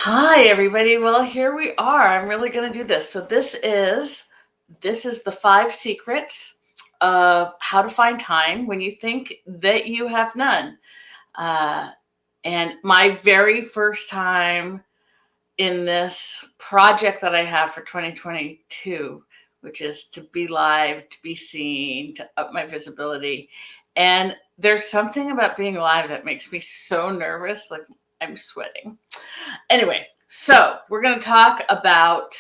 Hi, everybody. Well, here we are. I'm really going to do this. So this is the 5 secrets of how to find time when you think that you have none. Uh, and my very first time in this project that I have for 2022, which is to be live, to be seen, to up my visibility. And there's something about being live that makes me so nervous, like I'm sweating. Anyway, so we're going to talk about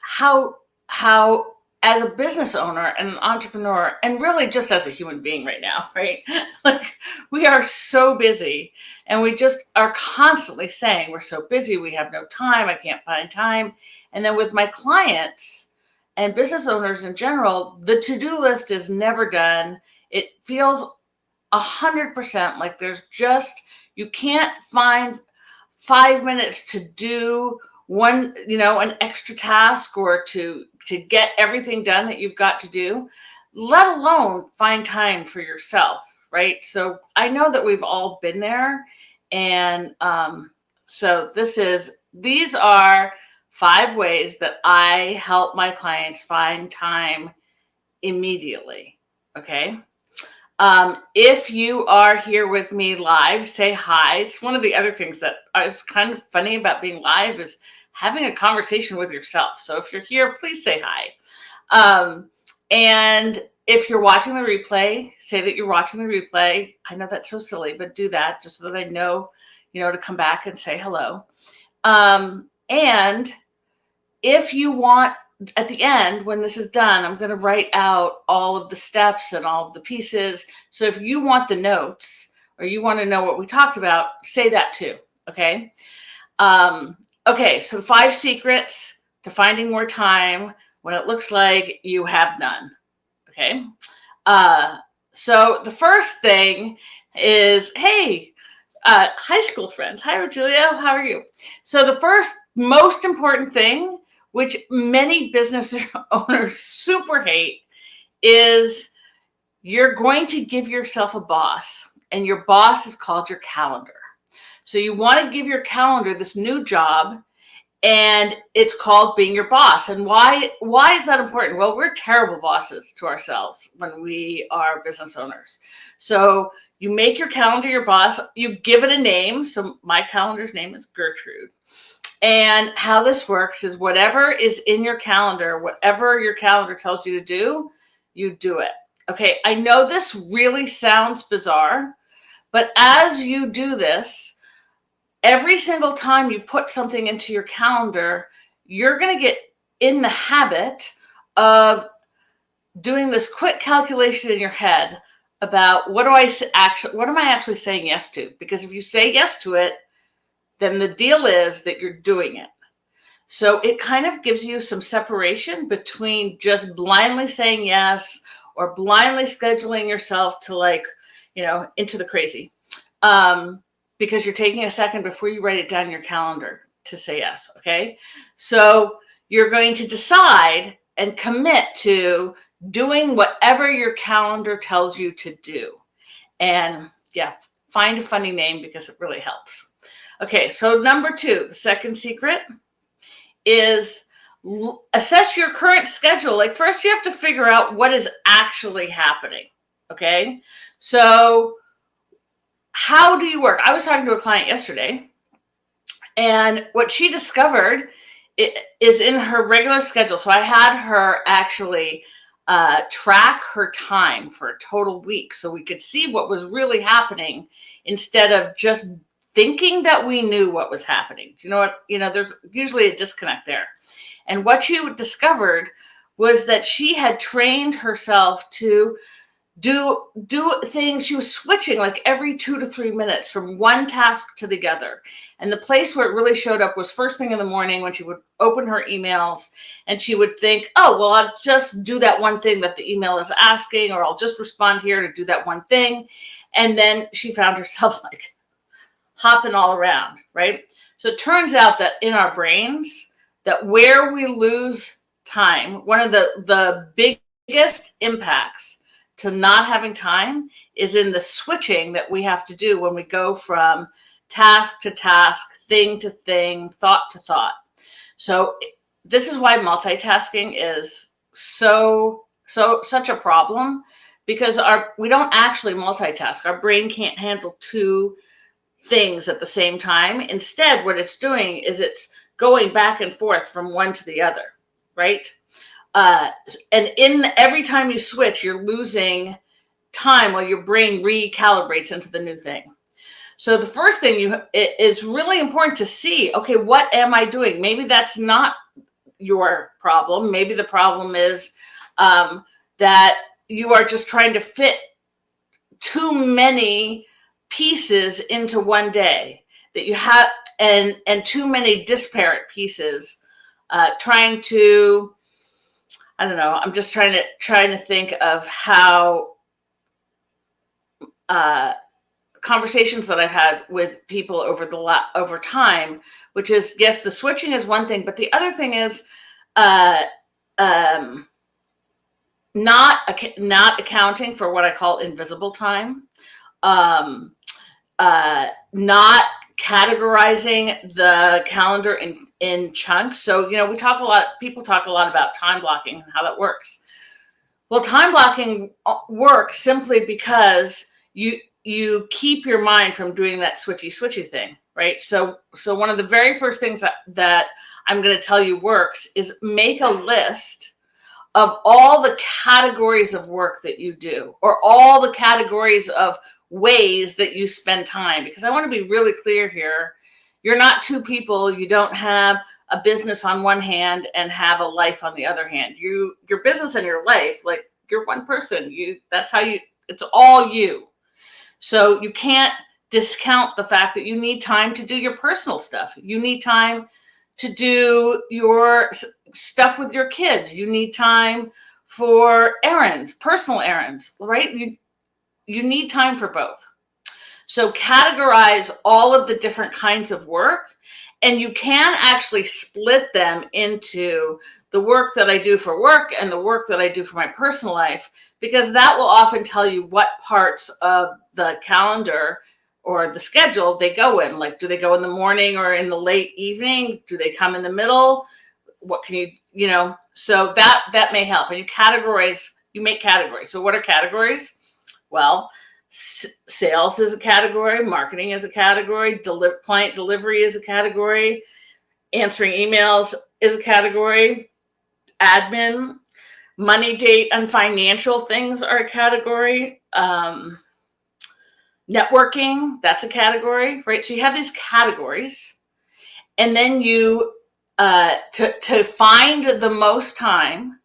how as a business owner and an entrepreneur, and really just as a human being right now, right? Like we are so busy and we just are constantly saying we're so busy, we have no time, I can't find time. And then with my clients and business owners in general, the to-do list is never done. It feels 100% like you can't find 5 minutes to do one, an extra task or to get everything done that you've got to do, let alone find time for yourself, right? So I know that we've all been there. And so these are 5 ways that I help my clients find time immediately. Okay. If you are here with me live, say hi. It's one of the other things that is kind of funny about being live is having a conversation with yourself. So if you're here, please say hi. And if you're watching the replay, say that you're watching the replay. I know that's so silly, but do that just so that I know, to come back and say hello. And if you want, at the end, when this is done, I'm going to write out all of the steps and all of the pieces. So if you want the notes or you want to know what we talked about, say that too. Okay. Okay. So 5 secrets to finding more time when it looks like you have none. Okay. So the first thing is, hey, high school friends. Hi, Rogelio. How are you? So the first most important thing, which many business owners super hate, is you're going to give yourself a boss, and your boss is called your calendar. So you want to give your calendar this new job, and it's called being your boss. And why is that important? Well, we're terrible bosses to ourselves when we are business owners. So you make your calendar your boss, you give it a name. So my calendar's name is Gertrude. And how this works is whatever is in your calendar, whatever your calendar tells you to do, you do it. Okay, I know this really sounds bizarre, but as you do this, every single time you put something into your calendar, you're going to get in the habit of doing this quick calculation in your head about what am I actually saying yes to? Because if you say yes to it, then the deal is that you're doing it. So it kind of gives you some separation between just blindly saying yes or blindly scheduling yourself to into the crazy. Because you're taking a second before you write it down in your calendar to say yes. Okay. So you're going to decide and commit to doing whatever your calendar tells you to do. And yeah, find a funny name because it really helps. Okay. So number 2, the second secret is assess your current schedule. Like first you have to figure out what is actually happening. Okay. So how do you work? I was talking to a client yesterday, and what she discovered is in her regular schedule. So I had her actually track her time for a total week so we could see what was really happening instead of just thinking that we knew what was happening. You know what? There's usually a disconnect there. And what she discovered was that she had trained herself to do things. She was switching like every 2 to 3 minutes from one task to the other. And the place where it really showed up was first thing in the morning when she would open her emails and she would think, oh, well, I'll just do that one thing that the email is asking, or I'll just respond here to do that one thing. And then she found herself like hopping all around, right? So it turns out that in our brains, that where we lose time, one of the biggest impacts to not having time is in the switching that we have to do when we go from task to task, thing to thing, thought to thought. So this is why multitasking is such a problem, because we don't actually multitask. Our brain can't handle two things at the same time. Instead, what it's doing is it's going back and forth from one to the other, right? And in every time you switch, you're losing time while your brain recalibrates into the new thing. So the first thing it is really important to see, okay, what am I doing? Maybe that's not your problem. Maybe the problem is that you are just trying to fit too many pieces into one day, that you have, and too many disparate pieces, trying to, I don't know, I'm just trying to think of how conversations that I've had with people over time, which is, yes, the switching is one thing, but the other thing is not accounting for what I call invisible time, not categorizing the calendar in chunks. So, people talk a lot about time blocking and how that works. Well, time blocking works simply because you keep your mind from doing that switchy thing, right? So one of the very first things that I'm going to tell you works is make a list of all the categories of work that you do, or all the categories of ways that you spend time. Because I want to be really clear here. You're not two people. You don't have a business on one hand and have a life on the other hand. Your business and your life, like, you're one person. It's all you. So you can't discount the fact that you need time to do your personal stuff. You need time to do your stuff with your kids. You need time for errands, personal errands, right? You need time for both. So categorize all of the different kinds of work, and you can actually split them into the work that I do for work and the work that I do for my personal life, because that will often tell you what parts of the calendar or the schedule they go in. Like, do they go in the morning or in the late evening? Do they come in the middle? What can so that may help. And you make categories. So what are categories? Well, sales is a category, marketing is a category, client delivery is a category, answering emails is a category, admin, money, date, and financial things are a category, networking, that's a category, right? So you have these categories, and then you, to find the most time,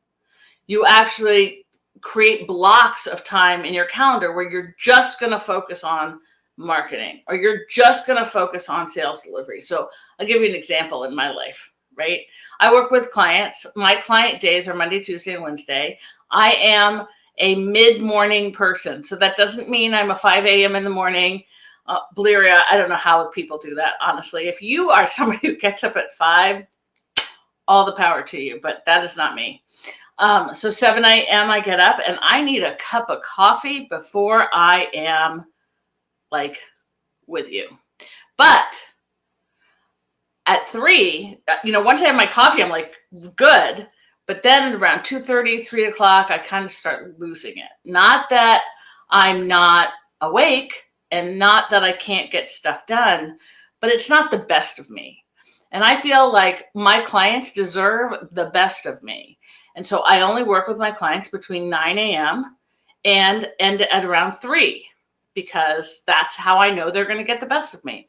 you actually create blocks of time in your calendar where you're just going to focus on marketing, or you're just going to focus on sales delivery. So I'll give you an example in my life, right? I work with clients. My client days are Monday, Tuesday, and Wednesday. I am a mid-morning person. So that doesn't mean I'm a 5 a.m. in the morning. Bleria, I don't know how people do that, honestly. If you are somebody who gets up at 5, all the power to you, but that is not me. So 7 a.m. I get up, and I need a cup of coffee before I am with you. But at 3, once I have my coffee, I'm good. But then around 2:30, 3 o'clock, I kind of start losing it. Not that I'm not awake and not that I can't get stuff done, but it's not the best of me. And I feel like my clients deserve the best of me. And so I only work with my clients between 9 a.m. and end at around 3, because that's how I know they're going to get the best of me.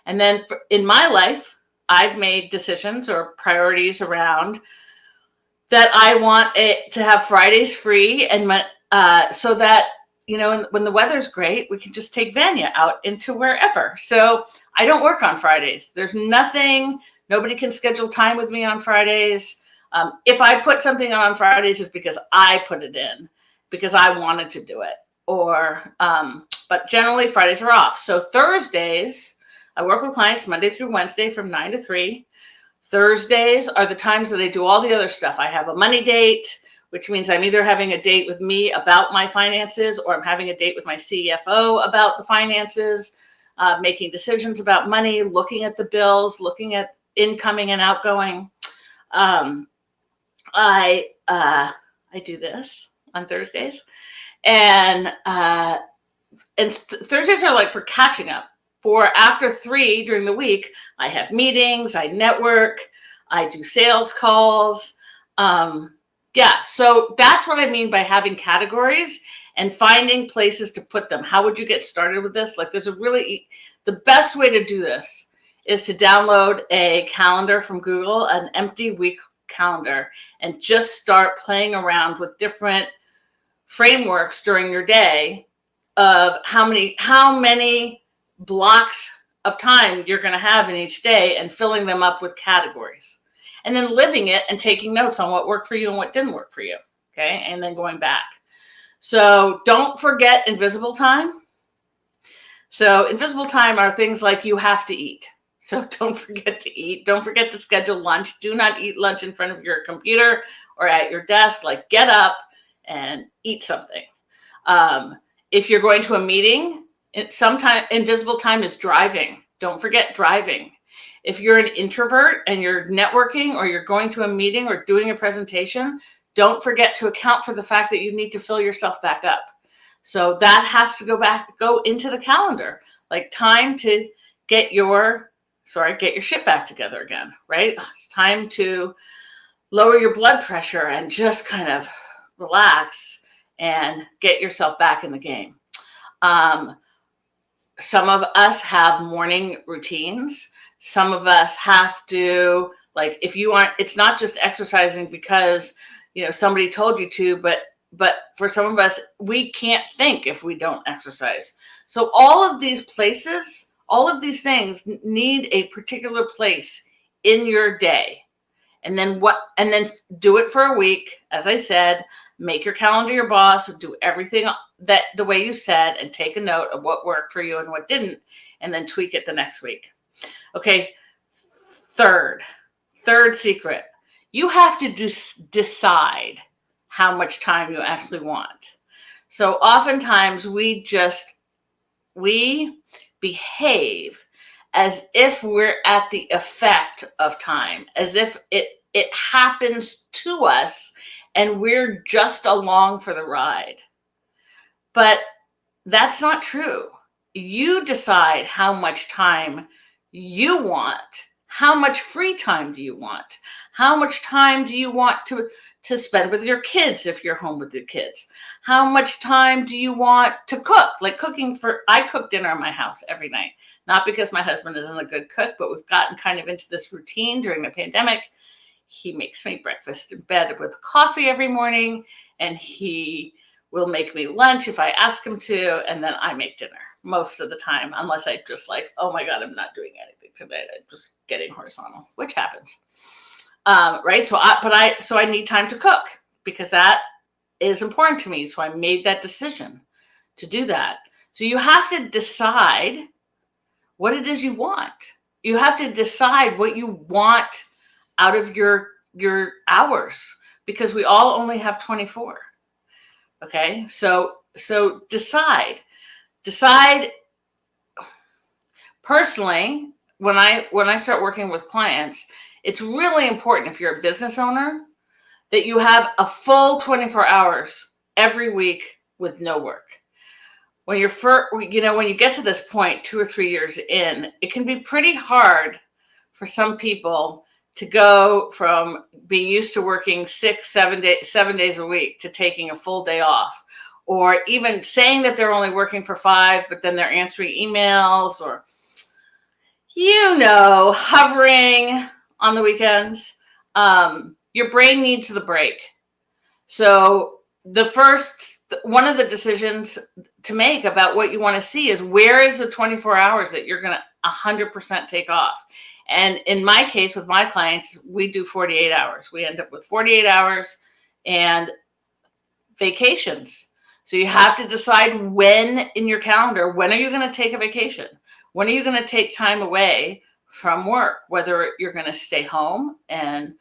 And then in my life, I've made decisions or priorities around that I want to have Fridays free, and so that, when the weather's great, we can just take Vanya out into wherever. So I don't work on Fridays. There's nobody can schedule time with me on Fridays. If I put something on Fridays, it's because I put it in, because I wanted to do it. But generally Fridays are off. So Thursdays, I work with clients Monday through Wednesday from 9 to 3. Thursdays are the times that I do all the other stuff. I have a money date which means I'm either having a date with me about my finances, or I'm having a date with my CFO about the finances, making decisions about money, looking at the bills, looking at incoming and outgoing. I do this on Thursdays, and Thursdays are like for catching up. For after 3 during the week, I have meetings, I network, I do sales calls. So that's what I mean by having categories and finding places to put them. How would you get started with this? Like, the best way to do this is to download a calendar from Google, an empty week calendar, and just start playing around with different frameworks during your day of how many blocks of time you're going to have in each day, and filling them up with categories, and then living it and taking notes on what worked for you and what didn't work for you. Okay. And then going back. So don't forget invisible time. So invisible time are things like you have to eat. So don't forget to eat. Don't forget to schedule lunch. Do not eat lunch in front of your computer or at your desk. Like, get up and eat something. If you're going to a meeting, sometimes invisible time is driving. Don't forget driving. If you're an introvert and you're networking, or you're going to a meeting or doing a presentation, don't forget to account for the fact that you need to fill yourself back up. So that has to go into the calendar, like time to get your shit back together again, right? It's time to lower your blood pressure and just kind of relax and get yourself back in the game. Some of us have morning routines. Some of us have to, like, if you aren't, it's not just exercising because, somebody told you to, but for some of us, we can't think if we don't exercise. So all of these places, all of these things need a particular place in your day. And then do it for a week. As I said, make your calendar your boss, do everything that the way you said, and take a note of what worked for you and what didn't, and then tweak it the next week. Okay. Third secret, you have to decide how much time you actually want. So oftentimes we behave as if we're at the effect of time, as if it happens to us and we're just along for the ride. But that's not true. You decide how much time you want. How much free time do you want? How much time do you want to spend with your kids if you're home with your kids? How much time do you want to cook? Like I cook dinner in my house every night. Not because my husband isn't a good cook, but we've gotten kind of into this routine during the pandemic. He makes me breakfast in bed with coffee every morning, and he will make me lunch if I ask him to, and then I make dinner most of the time, unless I just like, oh my God, I'm not doing anything today. I'm just getting horizontal, which happens. Right. So I need time to cook because that is important to me. So I made that decision to do that. So you have to decide what it is you want. You have to decide what you want out of your hours, because we all only have 24. Okay. So decide personally. When I start working with clients, it's really important, if you're a business owner, that you have a full 24 hours every week with no work. When when you get to this point 2 or 3 years in, it can be pretty hard for some people to go from being used to working 7 days a week to taking a full day off, or even saying that they're only working for 5, but then they're answering emails, or hovering on the weekends. Your brain needs the break. So one of the decisions to make about what you want to see is, where is the 24 hours that you're going to 100% take off? And in my case, with my clients, we do 48 hours. We end up with 48 hours and vacations. So you have to decide when in your calendar, when are you going to take a vacation? When are you going to take time away from work? Whether you're going to stay home and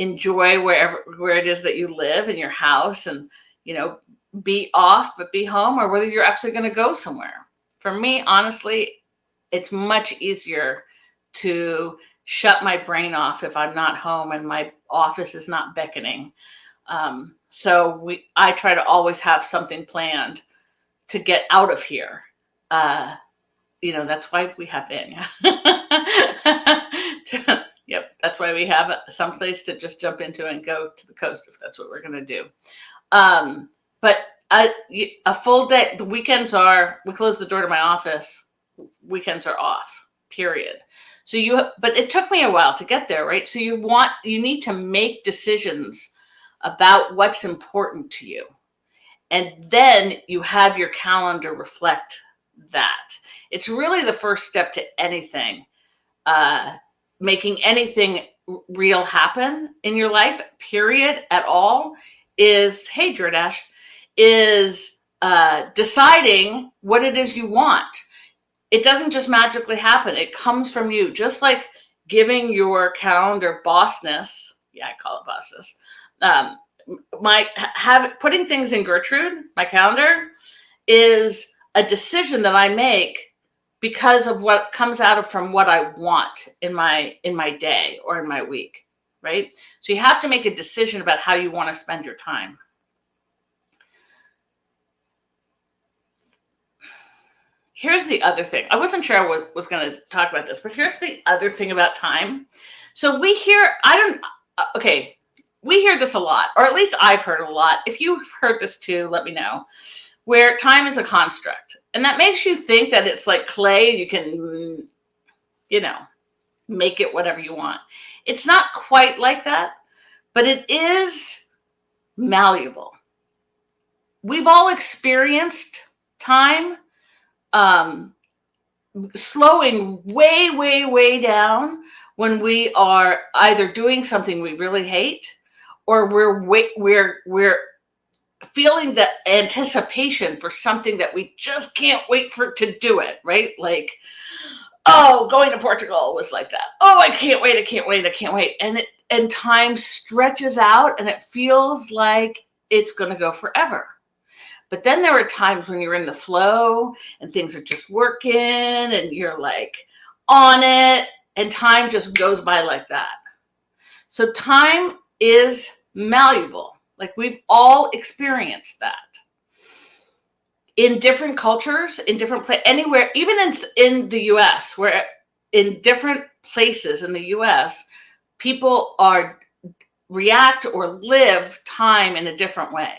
enjoy where it is that you live in your house, and be off but be home, or whether you're actually going to go somewhere. For me, honestly, it's much easier to shut my brain off if I'm not home and my office is not beckoning. So I try to always have something planned to get out of here. That's why we have Vanya. Yep, that's why we have some place to just jump into and go to the coast if that's what we're going to do. But a full day, the weekends we close the door to my office. Weekends are off, period. But it took me a while to get there, right? So you need to make decisions about what's important to you. And then you have your calendar reflect that. It's really the first step to anything, making anything real happen in your life, period, at all, is, hey, Jordash, is deciding what it is you want. It doesn't just magically happen. It comes from you, just like giving your calendar bossness. Yeah, I call it bossness. Putting things in Gertrude, my calendar, is a decision that I make because of what comes out from what I want in my day or in my week, right? So you have to make a decision about how you want to spend your time. Here's the other thing. I wasn't sure I was going to talk about this, but here's the other thing about time. So we hear this a lot, or at least I've heard a lot. If you've heard this too, let me know. Where time is a construct. And that makes you think that it's like clay. You can, make it whatever you want. It's not quite like that, but it is malleable. We've all experienced time slowing way, way, way down when we are either doing something we really hate, or we're feeling the anticipation for something that we just can't wait to do it, right? Like, going to Portugal was like that. I can't wait. And time stretches out and it feels like it's going to go forever. But then there are times when you're in the flow and things are just working and you're like on it, and time just goes by like that. So time is malleable. Like, we've all experienced that in different cultures, in different places, anywhere, even in the US, where in different places in the US, people react or live time in a different way,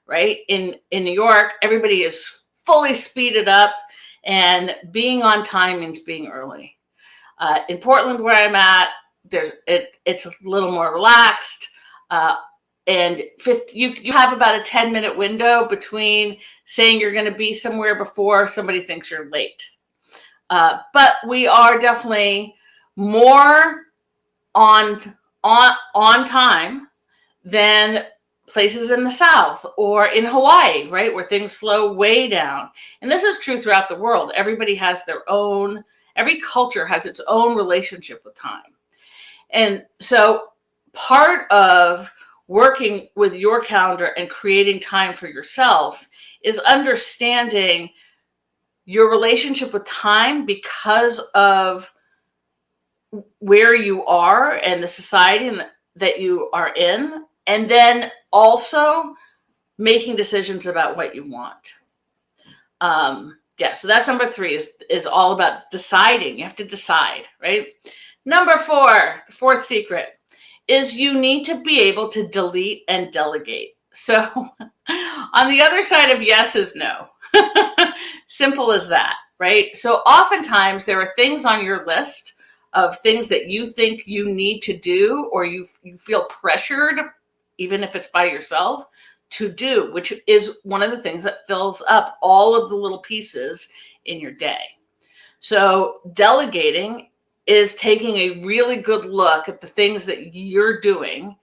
right? In New York, everybody is fully speeded up, and being on time means being early. In Portland, where I'm at, it's a little more relaxed. And you have about a 10-minute window between saying you're going to be somewhere before somebody thinks you're late. But we are definitely more on time than places in the South or in Hawaii, right, where things slow way down. And this is true throughout the world. Every culture has its own relationship with time. And so part of working with your calendar and creating time for yourself is understanding your relationship with time because of where you are and the society that you are in, and then also making decisions about what you want. So that's number 3 is all about deciding. You have to decide, right? Number 4, the 4th secret, is you need to be able to delete and delegate. So on the other side of yes is no. Simple as that, right? So oftentimes there are things on your list of things that you think you need to do, or you feel pressured, even if it's by yourself, to do, which is one of the things that fills up all of the little pieces in your day. So delegating is taking a really good look at the things that you're doing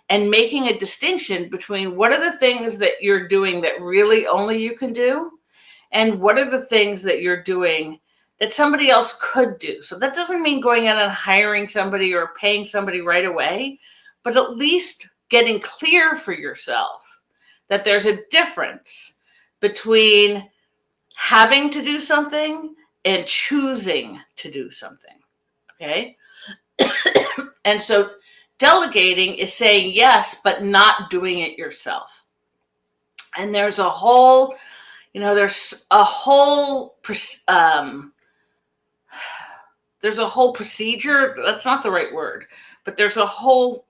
and making a distinction between what are the things that you're doing that really only you can do, and what are the things that you're doing that somebody else could do. So that doesn't mean going out and hiring somebody or paying somebody right away, but at least getting clear for yourself that there's a difference between having to do something and choosing to do something. Okay. And so delegating is saying yes, but not doing it yourself. And there's a whole, there's a whole procedure. That's not the right word, but there's a whole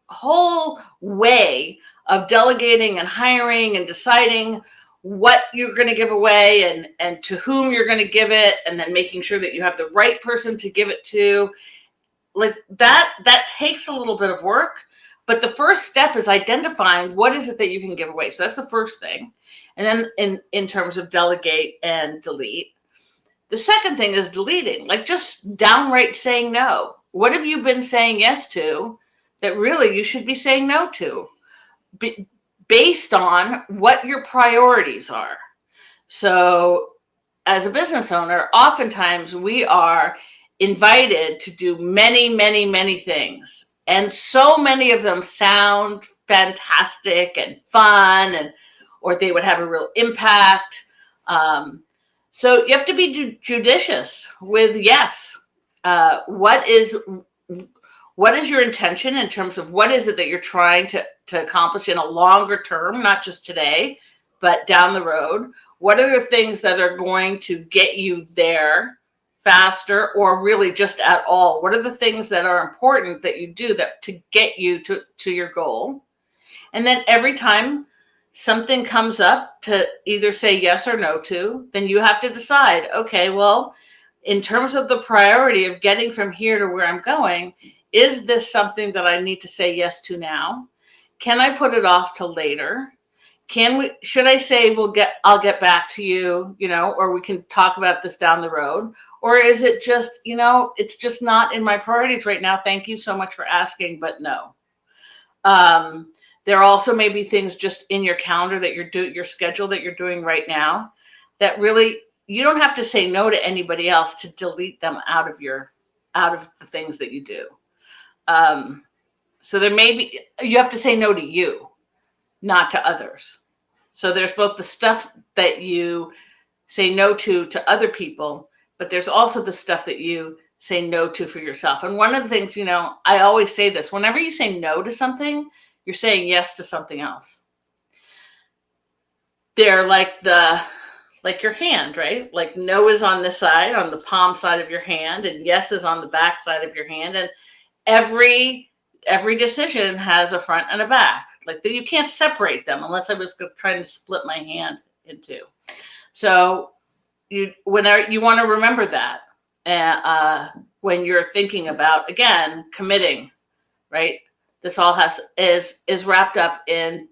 way of delegating and hiring and deciding what you're going to give away and to whom you're going to give it, and then making sure that you have the right person to give it to. Like that takes a little bit of work, but the first step is identifying what is it that you can give away. So that's the first thing. And then in terms of delegate and delete, the second thing is deleting, like just downright saying no. What have you been saying yes to that really you should be saying no to, based on what your priorities are? So as a business owner, oftentimes we are invited to do many, many, many things. And so many of them sound fantastic and fun, or they would have a real impact. So you have to be judicious with yes. What is your intention in terms of what is it that you're trying to accomplish in a longer term, not just today, but down the road? What are the things that are going to get you there faster, or really just at all? What are the things that are important that you do that to get you to your goal? And then every time something comes up to either say yes or no to, then you have to decide, okay, well, in terms of the priority of getting from here to where I'm going, is this something that I need to say yes to now? Can I put it off till later? Should I say I'll get back to you, or we can talk about this down the road? Or is it just, it's just not in my priorities right now. Thank you so much for asking, but no. There also may be things just in your calendar that your schedule that you're doing right now that really, you don't have to say no to anybody else to delete them out of the things that you do. So you have to say no to you, not to others. So there's both the stuff that you say no to other people, but there's also the stuff that you say no to for yourself. And one of the things, I always say this, whenever you say no to something, you're saying yes to something else. They're like your hand, right? Like no is on this side, on the palm side of your hand, and yes is on the back side of your hand. And every decision has a front and a back. Like you can't separate them unless I was trying to split my hand in two. So you want to remember that when you're thinking about, again, committing, right? This all is wrapped up in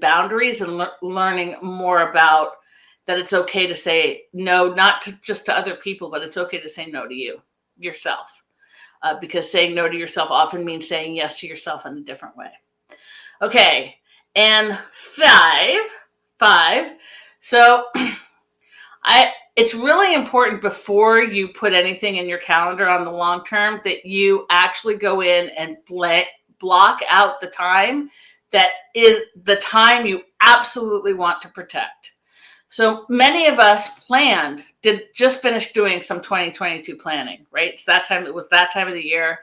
boundaries and learning more about that it's okay to say no, not just to other people, but it's okay to say no to yourself. Because saying no to yourself often means saying yes to yourself in a different way. Okay, and five. So it's really important before you put anything in your calendar on the long term that you actually go in and block out the time that is the time you absolutely want to protect. So many of us just finished doing some 2022 planning, right? It was that time of the year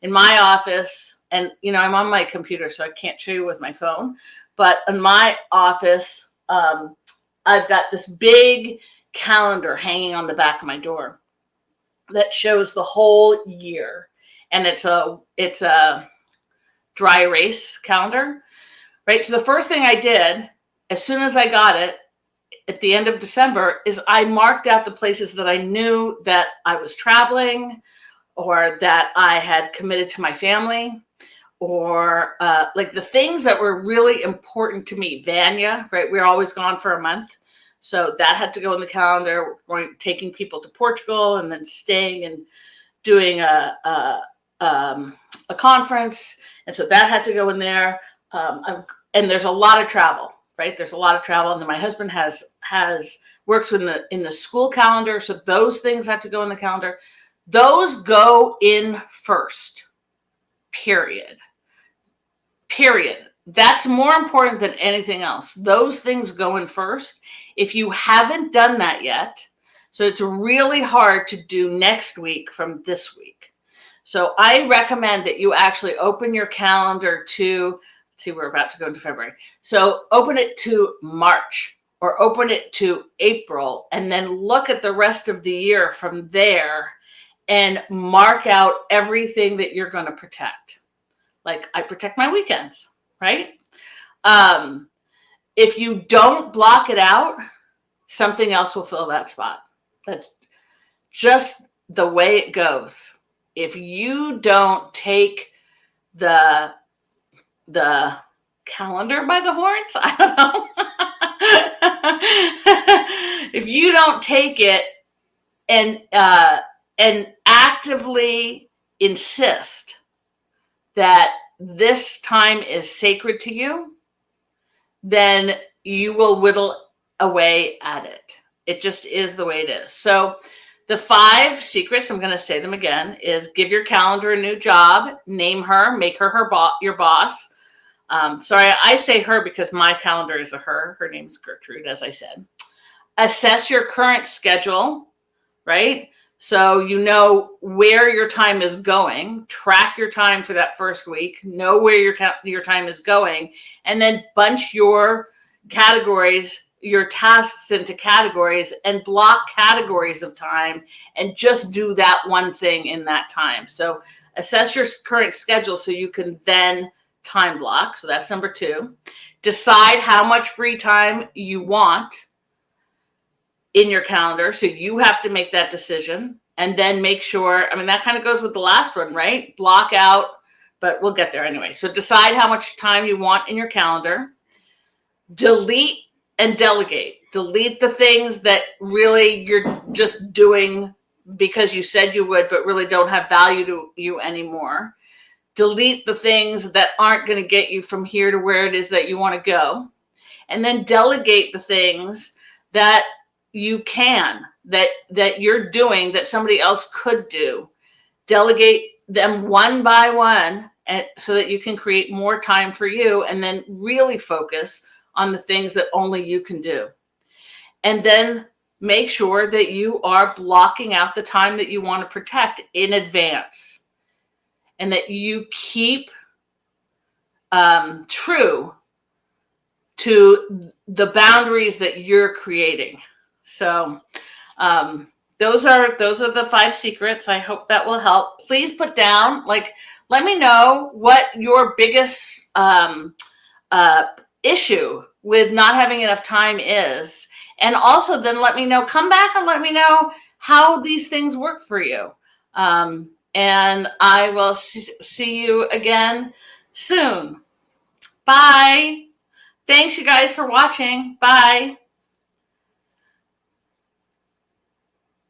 in my office. And, I'm on my computer, so I can't show you with my phone. But in my office, I've got this big calendar hanging on the back of my door that shows the whole year. And it's a dry erase calendar, right? So the first thing I did, as soon as I got it, at the end of December, is I marked out the places that I knew that I was traveling, or that I had committed to my family, or like the things that were really important to me. Vanya, right? We're always gone for a month. So that had to go in the calendar. We're taking people to Portugal and then staying and doing a conference. And so that had to go in there. And there's a lot of travel, right? There's a lot of travel. And then my husband works in the school calendar. So those things have to go in the calendar. Those go in first, period. period. That's more important than anything else. Those things go in first. If you haven't done that yet, so it's really hard to do next week from this week. So I recommend that you actually open your calendar to, see, we're about to go into February. So open it to March or open it to April, and then look at the rest of the year from there and mark out everything that you're going to protect. Like I protect my weekends, right? If you don't block it out, something else will fill that spot. That's just the way it goes. If you don't take the calendar by the horns, I don't know. If you don't take it and actively insist that this time is sacred to you, then you will whittle away at it. It just is the way it is. So the 5 secrets, I'm going to say them again, is give your calendar a new job, name her, make her your boss. Sorry, I say her because my calendar is a her. Her name is Gertrude, as I said. Assess your current schedule, right? So you know where your time is going. Track your time for that first week. Know where your time is going, and then bunch your categories, your tasks into categories, and block categories of time, and just do that one thing in that time. So assess your current schedule so you can then time block. So that's number 2. Decide how much free time you want in your calendar. So you have to make that decision, and then make sure, I mean, that kind of goes with the last one, right? Block out, but we'll get there anyway. So decide how much time you want in your calendar. Delete and delegate. Delete the things that really you're just doing because you said you would, but really don't have value to you anymore. Delete the things that aren't going to get you from here to where it is that you want to go. And then delegate the things that you can, that you're doing that somebody else could do. Delegate them one by one, and so that you can create more time for you, and then really focus on the things that only you can do. And then make sure that you are blocking out the time that you want to protect in advance, and that you keep true to the boundaries that you're creating. So those are the 5 secrets. I hope that will help. Please put down, let me know what your biggest issue with not having enough time is. And also then let me know, come back and let me know how these things work for you. And I will see you again soon. Bye. Thanks you guys for watching. Bye.